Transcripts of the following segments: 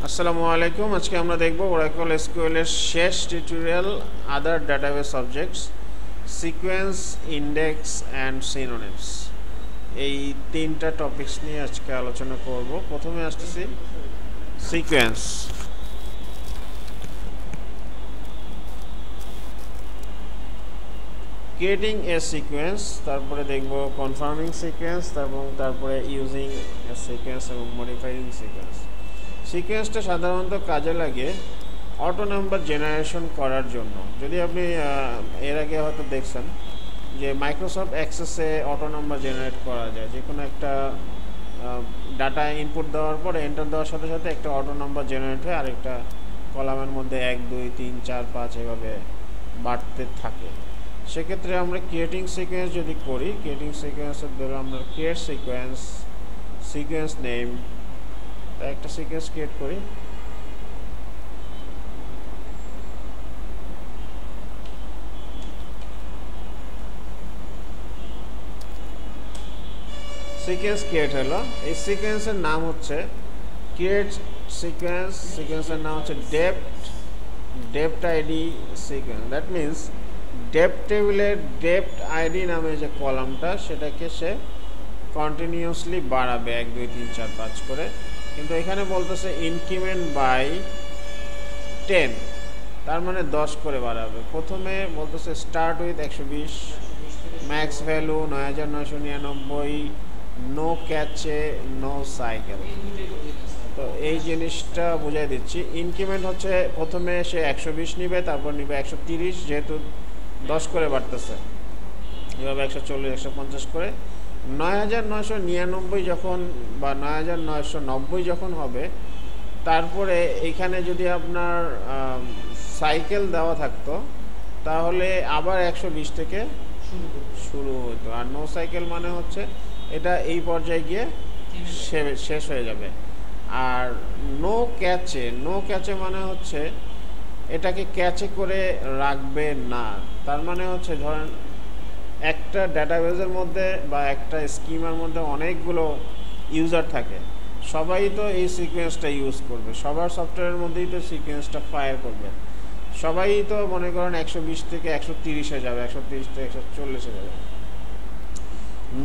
আসসালামু আলাইকুম। আজকে আমরা দেখব ওরাকল এসকিউএল এর শেষ tutorial other database objects sequence, index and synonyms. এই তিনটা টপিকস নিয়ে আজকে আলোচনা করব। প্রথমে আসতেছি সিকোয়েন্স। ক্রিয়েটিং এ সিকোয়েন্স, তারপরে দেখব কনফার্মিং সিকোয়েন্স, তারপরে ইউজিং এ সিকোয়েন্স এবং মডিফাইং সিকোয়েন্স। সিকোয়েন্সটা সাধারণত কাজে লাগে অটো নাম্বার জেনারেশন করার জন্য। যদি আপনি এর আগে হয়তো দেখছেন যে মাইক্রোসফট অ্যাক্সেসে অটো নাম্বার জেনারেট করা যায়, যে কোনো একটা ডাটা ইনপুট দেওয়ার পরে এন্টার দেওয়ার সাথে সাথে একটা অটো নাম্বার জেনারেট হয়, আরেকটা কলামের মধ্যে 1 2 3 4 5 এভাবে বাড়তে থাকে। সেক্ষেত্রে আমরা ক্রিয়েটিং সিকোয়েন্স যদি করি, ক্রিয়েটিং সিকোয়েন্সের ধরো আমরা ক্রিয়েট সিকোয়েন্স, সিকোয়েন্স নেম, একটা সিকোয়েন্স ক্রিয়েট করি। সিকোয়েন্স ক্রিয়েট হলো। এই সিকোয়েন্সের নাম হচ্ছে ক্রিয়েট সিকোয়েন্স। সিকোয়েন্সের নাম হচ্ছে ডেপ্ট আইডি সিকোয়েন্স। দ্যাট মিনস ডেপ্ট টেবিলের ডেপ্ট আইডি নামে যে কলামটা, সেটাকে সে কন্টিনিউয়াসলি বাড়াবে 1 2 3 4 5 করে। কিন্তু এখানে বলতেছে ইনক্রিমেন্ট বাই 10, তার মানে 10 করে বাড়াবে। প্রথমে বলতেছে start with 120, max value 9999, no cache, no cycle. তো এই জিনিসটা বুঝাই দিচ্ছি। ইনক্রিমেন্ট হচ্ছে প্রথমে সে 120 নিবে, তারপর নিবে 130, যেহেতু 10 করে বাড়তেছে, এভাবে 140 150 করে 9999 যখন বা 9990 যখন হবে, তারপরে এখানে যদি আপনার সাইকেল দেওয়া থাকতো তাহলে আবার 120 থেকে শুরু হতো। আর নো সাইকেল মানে হচ্ছে এটা এই পর্যায়ে গিয়ে শেষ হয়ে যাবে। আর নো ক্যাচে মানে হচ্ছে এটাকে ক্যাচে করে রাখবে না। তার মানে হচ্ছে ধরেন একটা ডাটাবেসের মধ্যে বা একটা স্কিমার মধ্যে অনেকগুলো ইউজার থাকে, সবাই তো এই সিকোয়েন্সটা ইউজ করবে, সবার সফটওয়্যারের মধ্যেই তো সিকোয়েন্সটা ফায়ার করবে, সবাই তো মনে করেন 120 থেকে 130-এ যাবে, 130 থেকে 140-এ যাবে।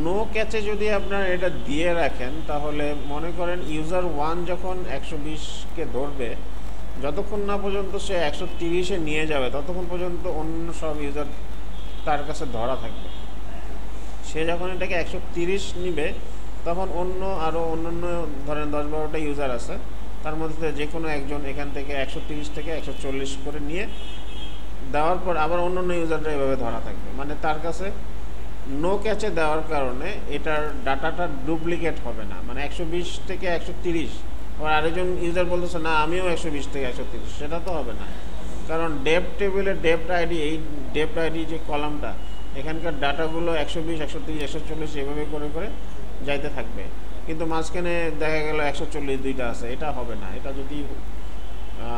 নো ক্যাচে যদি আপনার এটা দিয়ে রাখেন, তাহলে মনে করেন ইউজার 1 যখন 120-কে ধরবে, যতক্ষণ না পর্যন্ত সে 130-এ নিয়ে যাবে ততক্ষণ পর্যন্ত অন্য সব ইউজার তার কাছে ধরা থাকবে। সে যখন এটাকে 130 নিবে, তখন অন্যান্য ধরেন 10-12টা ইউজার আছে, তার মধ্যে যে কোনো একজন এখান থেকে 130 থেকে 140 করে নিয়ে দেওয়ার পর আবার অন্যান্য ইউজারটা এভাবে ধরা থাকবে। মানে তার কাছে নো ক্যাচে দেওয়ার কারণে এটার ডাটাটা ডুপ্লিকেট হবে না। মানে 120 থেকে 130, আবার আরেকজন ইউজার বলতেছে না আমিও 120 থেকে 130, সেটা তো হবে না। কারণ ডেপ্ট টেবিলের ডেপ্ট আইডি, এই ডেপ্ট আইডি যে কলামটা, এখানকার ডাটাগুলো 120 130 140 এভাবে করে করে যাইতে থাকবে। কিন্তু মাঝখানে দেখা গেল 140 দুইটা আছে, এটা হবে না। এটা যদি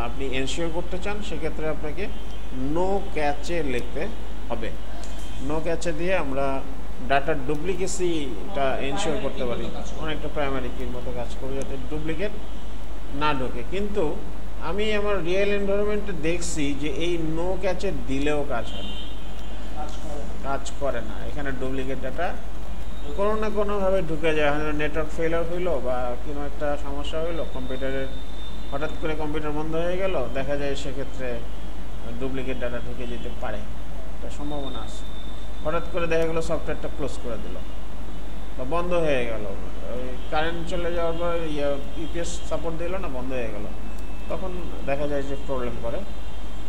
আপনি এনশিওর করতে চান, সেক্ষেত্রে আপনাকে নো ক্যাচে লিখতে হবে। নো ক্যাচে দিয়ে আমরা ডাটার ডুপ্লিকেসিটা এনশিওর করতে পারি, অনেকটা প্রাইমারি কির মতো কাজ করে, যাতে ডুপ্লিকেট না ঢোকে। কিন্তু আমি আমার রিয়েল এনভায়রনমেন্টে দেখছি যে এই নো ক্যাচে দিলেও কাজ করে না। এখানে ডুপ্লিকেট ডাটা কোনো না কোনোভাবে ঢুকে যায়। হয়তো নেটওয়ার্ক ফেলার হইলো বা কোনো একটা সমস্যা হইলো, কম্পিউটারের হঠাৎ করে কম্পিউটার বন্ধ হয়ে গেল, দেখা যায় সেক্ষেত্রে ডুপ্লিকেট ডাটা ঢুকে যেতে পারে, একটা সম্ভাবনা আছে। হঠাৎ করে দেখা গেলো সফটওয়্যারটা ক্লোজ করে দিল বা বন্ধ হয়ে গেল, ওই কারেন্ট চলে যাওয়ার পর ইউপিএস সাপোর্ট দিল না, বন্ধ হয়ে গেল, তখন দেখা যায় যে প্রবলেম করে।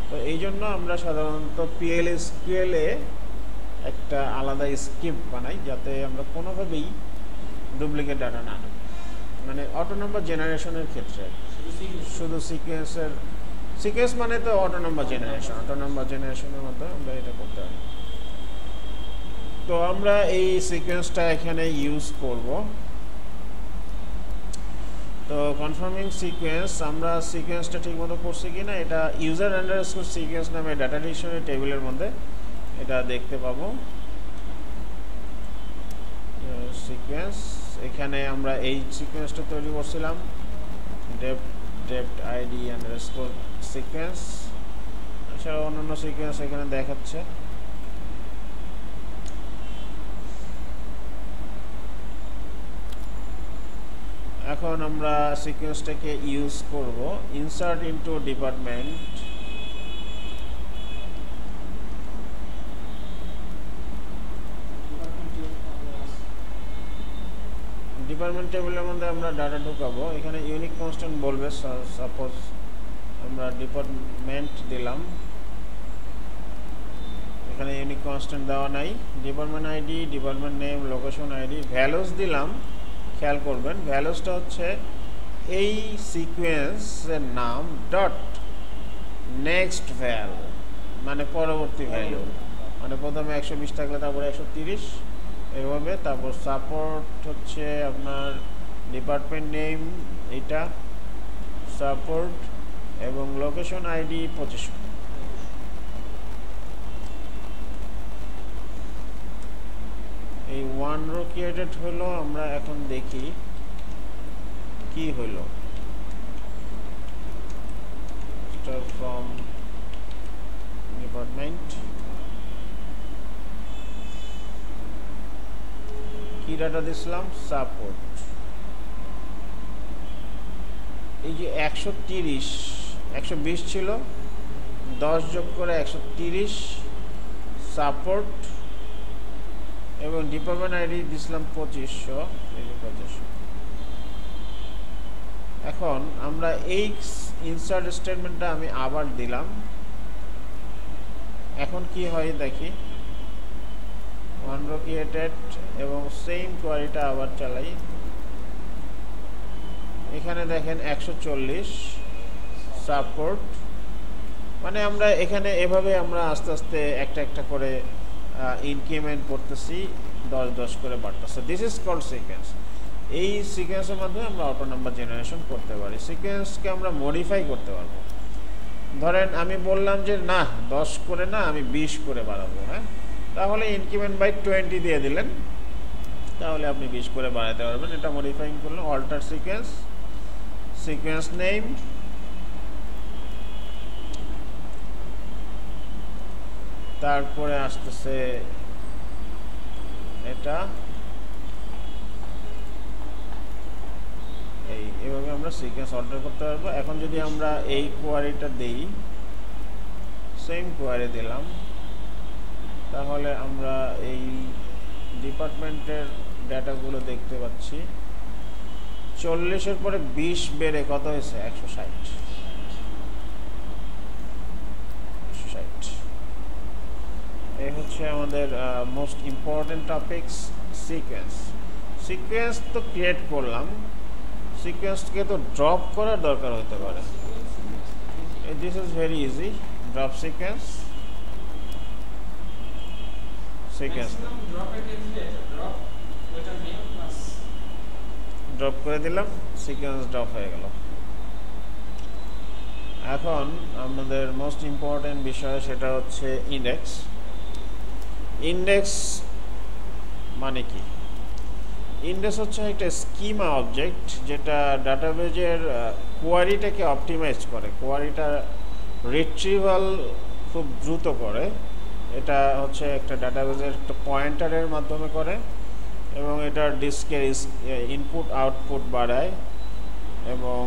তো এই জন্য আমরা সাধারণত পিএলএসকিউএলে একটা আলাদা স্ক্রিপ্ট বানাই, যাতে আমরা কোনোভাবেই ডুপ্লিকেট ডাটা না আনি। মানে অটো নাম্বার জেনারেশনের ক্ষেত্রে শুধু সিকোয়েন্স মানে তো অটো নাম্বার জেনারেশনের মধ্যে আমরা এটা করতে পারি। তো আমরা এই সিকোয়েন্সটা এখানে ইউজ করব। তো কনফার্মিং সিকোয়েন্স, আমরা সিকোয়েন্সটা ঠিকমতো করছি কি না এটা ইউজার আন্ডারস্কোর সিকোয়েন্স নামে ডাটা ডিকশনারি টেবিলের মধ্যে এটা দেখতে পাবো। সিকোয়েন্স, এখানে আমরা এই সিকোয়েন্সটা তৈরি করছিলাম, ডেপ্ট আইডি আন্ডারস্কোর সিকোয়েন্স, এছাড়া অন্যান্য সিকোয়েন্স এখানে দেখাচ্ছে। এখন আমরা সিকোয়েন্সটাকে ইউজ করব ইনসার্ট ইনটু ডিপার্টমেন্ট। ডিপার্টমেন্ট টেবিলের মধ্যে আমরা ডাটা ঢুকাবো, এখানে ইউনিক কনস্ট্যান্ট বলবে। সাপোজ আমরা ডিপার্টমেন্ট দিলাম, এখানে ইউনিক কনস্ট্যান্ট দেওয়া নাই। Department ID, department name, location ID, values দিলাম। খেয়াল করবেন ভ্যালুসটা হচ্ছে এই সিকোয়েন্সের নাম ডট নেক্সট ভ্যালু, মানে পরবর্তী ভ্যালু, মানে প্রথমে 120 থাকলে তারপরে 130 এইভাবে। তারপর সাপোর্ট হচ্ছে আপনার ডিপার্টমেন্ট নেম এটা সাপোর্ট, এবং লোকেশন আইডি 25। এই 1 রো ক্রিয়েটেড হলো। আমরা এখন দেখি কি হলো। স্টার্ট ফ্রম ডিপার্টমেন্ট, কি ডাটা দিছিলাম? সাপোর্ট। এই যে 130 120 ছিল, 10 যোগ করে 130 সাপোর্ট, এবং ডিপার্টমেন্ট আইডি দিছিলাম 2500। এখন আমরা এই ইনসার্ট স্টেটমেন্টটা আমি আবার দিলাম। এখন কি হয় দেখি, 1 রো ক্রিয়েটেড, এবং সেম কোয়ারিটা আবার চালাই। এখানে দেখেন 140 সাপোর্ট, মানে আমরা এখানে এভাবে আমরা আস্তে আস্তে একটা একটা করে ইনক্রিমেন্ট করতেছি, 10 করে বাড়তেছে। This is called sequence. এই সিকোয়েন্সের মাধ্যমে আমরা অটো নাম্বার জেনারেশন করতে পারি। সিকোয়েন্সকে আমরা মডিফাই করতে পারবো। ধরেন আমি বললাম যে না 10 করে না, আমি 20 করে বাড়াবো, হ্যাঁ, তাহলে ইনক্রিমেন্ট বাই 20 দিয়ে দিলেন, তাহলে আপনি 20 করে বাড়াতে পারবেন। এটা মডিফাইং করলেন। অল্টার সিকোয়েন্স, সিকোয়েন্স নেম, তারপরে আসতেছে এটা, এইভাবে আমরা সিকোয়েন্স অল্টার করতে পারবো। এখন যদি আমরা এই কোয়ারিটা দেই, সেম কোয়ারি দিলাম, তাহলে আমরা এই ডিপার্টমেন্টের ডাটাগুলো দেখতে পাচ্ছি। 40-এর পরে 20 বেড়ে কত হয়েছে? 160। এই হচ্ছে আমাদের most important topics, sequence. Sequence তো ক্রিয়েট করলাম, সিকোয়েন্সকে তো ড্রপ করার দরকার হতে পারে। This is very easy. Drop sequence, drop করে দিলাম, সিকোয়েন্স ড্রপ হয়ে গেল। এখন আমাদের মোস্ট ইম্পর্টেন্ট বিষয় সেটা হচ্ছে ইন্ডেক্স। ইন্ডেক্স মানে কি? ইন্ডেক্স হচ্ছে একটা স্কিমা অবজেক্ট যেটা ডাটাবেজের কোয়ারিটাকে অপটিমাইজ করে, কোয়ারিটা রিট্রিভাল খুব দ্রুত করে। এটা হচ্ছে একটা ডাটাবেজের একটা পয়েন্টারের মাধ্যমে করে, এবং এটা ডিস্কের ইনপুট আউটপুট বাড়ায়, এবং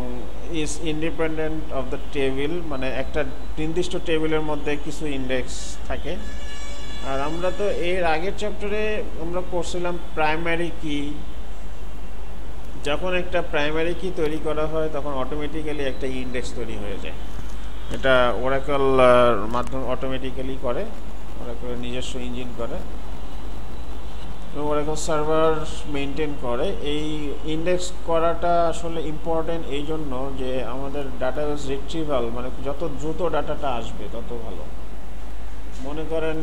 is independent of the table, মানে একটা নির্দিষ্ট টেবিলের মধ্যে কিছু ইন্ডেক্স থাকে। আর আমরা তো এর আগের চ্যাপ্টারে আমরা করছিলাম প্রাইমারি কি। যখন একটা প্রাইমারি কি তৈরি করা হয় তখন অটোমেটিক্যালি একটা ইন্ডেক্স তৈরি হয়ে যায়। এটা ওরাকল মাধ্যমে অটোমেটিক্যালি করে, ওরাকল নিজস্ব ইঞ্জিন করে, ওরাকল সার্ভার মেনটেন করে। এই ইন্ডেক্স করাটা আসলে ইম্পর্টেন্ট এই জন্য যে আমাদের ডাটাবেস রিট্রিভাল, মানে যত দ্রুত ডাটাটা আসবে তত ভালো। মনে করেন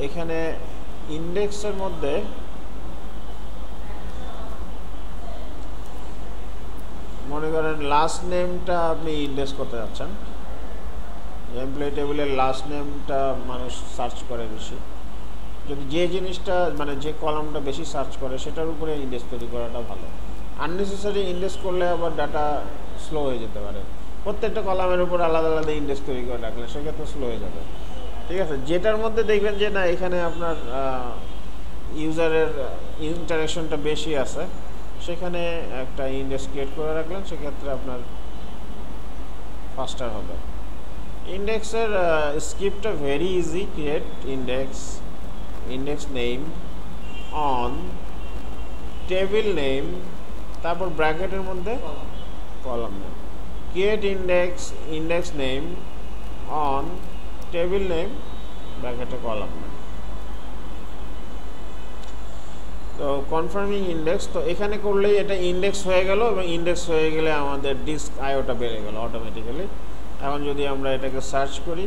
এখানে ইন্ডেক্সের মধ্যে মনে করেন লাস্ট নেমটা আপনি ইন্ডেক্স করতে যাচ্ছেন, এমপ্লয়ি টেবিলের লাস্ট নেমটা মানুষ সার্চ করে বেশি। যদি যে জিনিসটা মানে যে কলামটা বেশি সার্চ করে সেটার উপরে ইন্ডেক্স তৈরি করাটা ভালো। আননেসেসারি ইন্ডেক্স করলে আবার ডাটা স্লো হয়ে যেতে পারে। প্রত্যেকটা কলামের উপর আলাদা আলাদা ইন্ডেক্স তৈরি করে রাখলে সেক্ষেত্রে স্লো হয়ে যাবে। ঠিক আছে, যেটার মধ্যে দেখবেন যে না এখানে আপনার ইউজারের ইন্টারাকশনটা বেশি আছে সেখানে একটা ইন্ডেক্স ক্রিয়েট করে রাখলেন, সেক্ষেত্রে আপনার ফাস্টার হবে। ইন্ডেক্সের স্ক্রিপ্টটা very easy. Create index name on table name, তারপর ব্র্যাকেটের মধ্যে column name. Create index name on table name ব্র্যাকেটে কলাম নেম। তো কনফার্মিং ইন্ডেক্স, তো এখানে করলেই এটা ইন্ডেক্স হয়ে গেল, এবং ইন্ডেক্স হয়ে গেলে আমাদের ডিস্ক আইওটা বেড়ে গেল অটোমেটিক্যালি। এখন যদি আমরা এটাকে সার্চ করি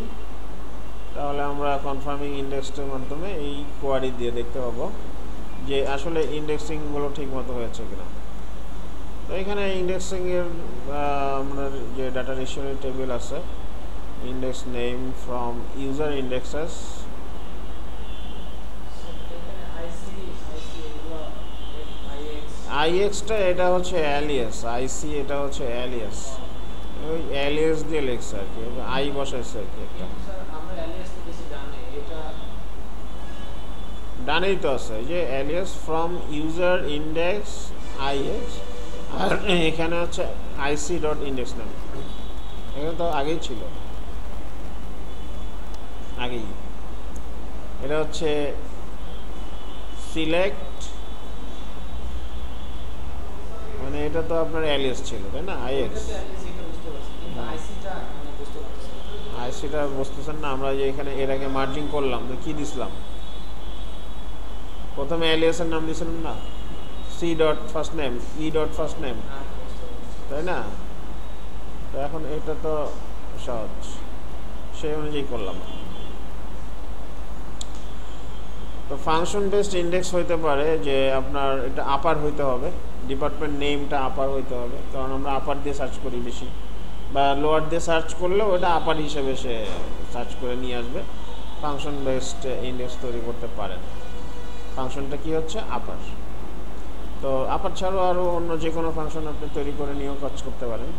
তাহলে আমরা কনফার্মিং ইন্ডেক্সের মাধ্যমে এই কোয়ারি দিয়ে দেখতে পাবো যে আসলে ইন্ডেক্সিংগুলো ঠিক মতো হয়েছে কিনা। তো এখানে ইন্ডেক্সিংয়ের আপনার যে ডাটা ডিকশনারি টেবিল আছে, index name from user indexes, আইএক্সটা এটা হচ্ছে অ্যালিয়াস, আইসি এটা হচ্ছে অ্যালিয়াস, ওই অ্যালিয়াস দিয়ে লিখছে আর কি, আই বসাইছে আর কি একটা। ডানেই তো আছে যে alias from user index IX, আর এখানে হচ্ছে আইসি ডট ইন্ডেক্স নেম, এখানে তো আগেই ছিল, আগেই। এটা হচ্ছে সিলেক্ট, মানে এটা তো আপনার অ্যালিয়াস ছিল তাই না, আইএক্স। আইসিটা বুঝতেছেন না, আমরা যে এখানে এর আগে মার্জিং করলাম তো কি দিছিলাম, প্রথমে অ্যালিয়াসের নাম দিয়েছিলাম না, c dot first name, e dot first name, তাই না? তো এখন এটা তো সহজ, সেই অনুযায়ী করলাম। তো ফাংশন বেসড ইন্ডেক্স হইতে পারে যে আপনার এটা আপার হইতে হবে, ডিপার্টমেন্ট নেমটা আপার হইতে হবে, কারণ আমরা আপার দিয়ে সার্চ করি বেশি, বা লোয়ার দিয়ে সার্চ করলেও ওটা আপার হিসেবে সে সার্চ করে নিয়ে আসবে। ফাংশন বেসড ইন্ডেক্স তৈরি করতে পারেন। ফাংশনটা কি হচ্ছে, আপার। তো আপার ছাড়াও আরও অন্য যে কোনো ফাংশন আপনি তৈরি করে নিয়েও কাজ করতে পারেন,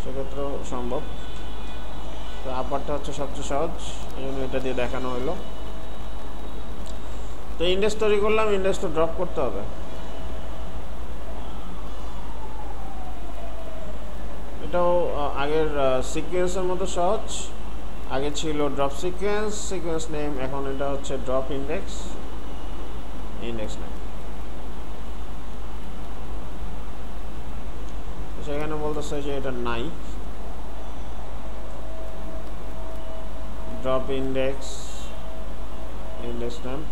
সেক্ষেত্রেও সম্ভব। তো আপারটা হচ্ছে সবচেয়ে সহজ, এই জন্য এটা দিয়ে দেখানো হলো। তো ইন্ডেক্স তৈরি করলাম, ইন্ডেক্স তো ড্রপ করতে হবে। এটাও আগের সিকোয়েন্সের মতো সহজ। আগে ছিল ড্রপ সিকোয়েন্স নেম, এখন এটা হচ্ছে ড্রপ ইন্ডেক্স নেম। সেখানে বলতেছে যে এটা নাই, ড্রপ ইন্ডেক্স নেম।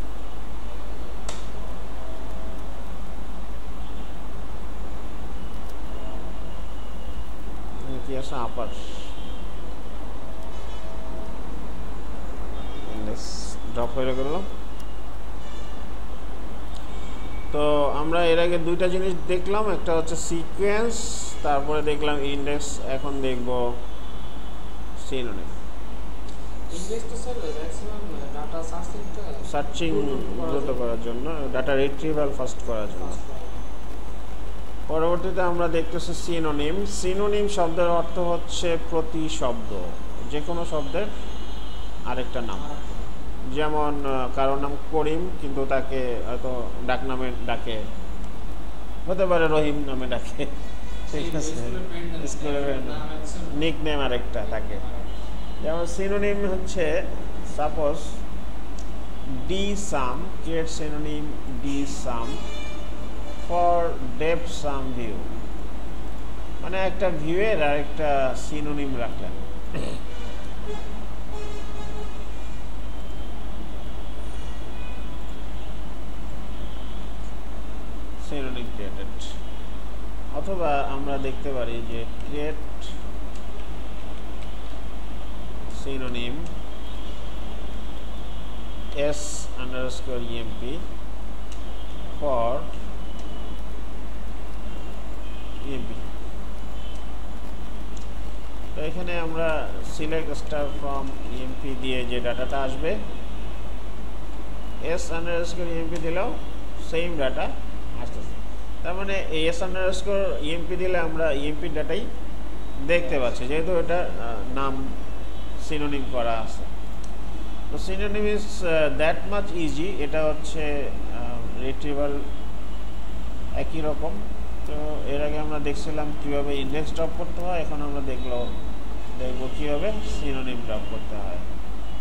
কি আছে, আপার ইন্ডেক্স ড্রপ হয়ে গেল। তো আমরা এর আগে দুইটা জিনিস দেখলাম, একটা হচ্ছে সিকোয়েন্স, তারপরে দেখলাম ইন্ডেক্স, এখন দেখব সিনোনিম। সার্চিং দ্রুত করার জন্য, ডাটা রিট্রিভাল ফাস্ট করার জন্য। পরবর্তীতে আমরা দেখতেছি সিনোনিম শব্দের অর্থ হচ্ছে প্রতি শব্দ, যে কোনো শব্দের আরেকটা নাম। যেমন কারোর নাম করিম কিন্তু তাকে হয়তো ডাক নামে ডাকে, হতে পারে রহিম নামে ডাকে, ঠিক আছে, নিক নেম আরেকটা থাকে। যেমন সিনোনিম হচ্ছে suppose d sum, create synonym d sum for dep sum view, মানে একটা ভিউয়ের আর একটা সিনোনিম রাখলেন। Synonym created. অথবা আমরা দেখতে পারি যে create synonym s_emp for emp। তো এখানে আমরা সিলেক্ট স্টার ফ্রম emp দিয়ে যে ডাটাটা আসবে, s_emp দিলেও সেম ডাটা আসতেছে। তার মানে ES_EMP দিলে আমরা EMP ডাটাই দেখতে পাচ্ছি, যেহেতু এটা নাম সিনোনিম করা আছে। তো synonym is that much easy. এটা হচ্ছে রিট্রিভাল একই রকম। তো এর আগে আমরা দেখছিলাম কীভাবে ইন্ডেক্স ড্রপ করতে হয়, এখন আমরা দেখব কীভাবে সিনোনিম ড্রপ করতে হয়।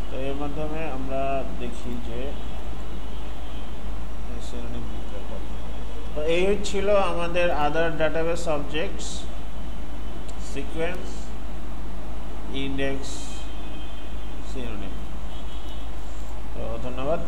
তো এর মাধ্যমে আমরা দেখি যে সিনোনিম ড্রপ করতে হয়। তো এই হচ্ছিল আমাদের other database objects, sequence, index, synonym. তো ধন্যবাদ।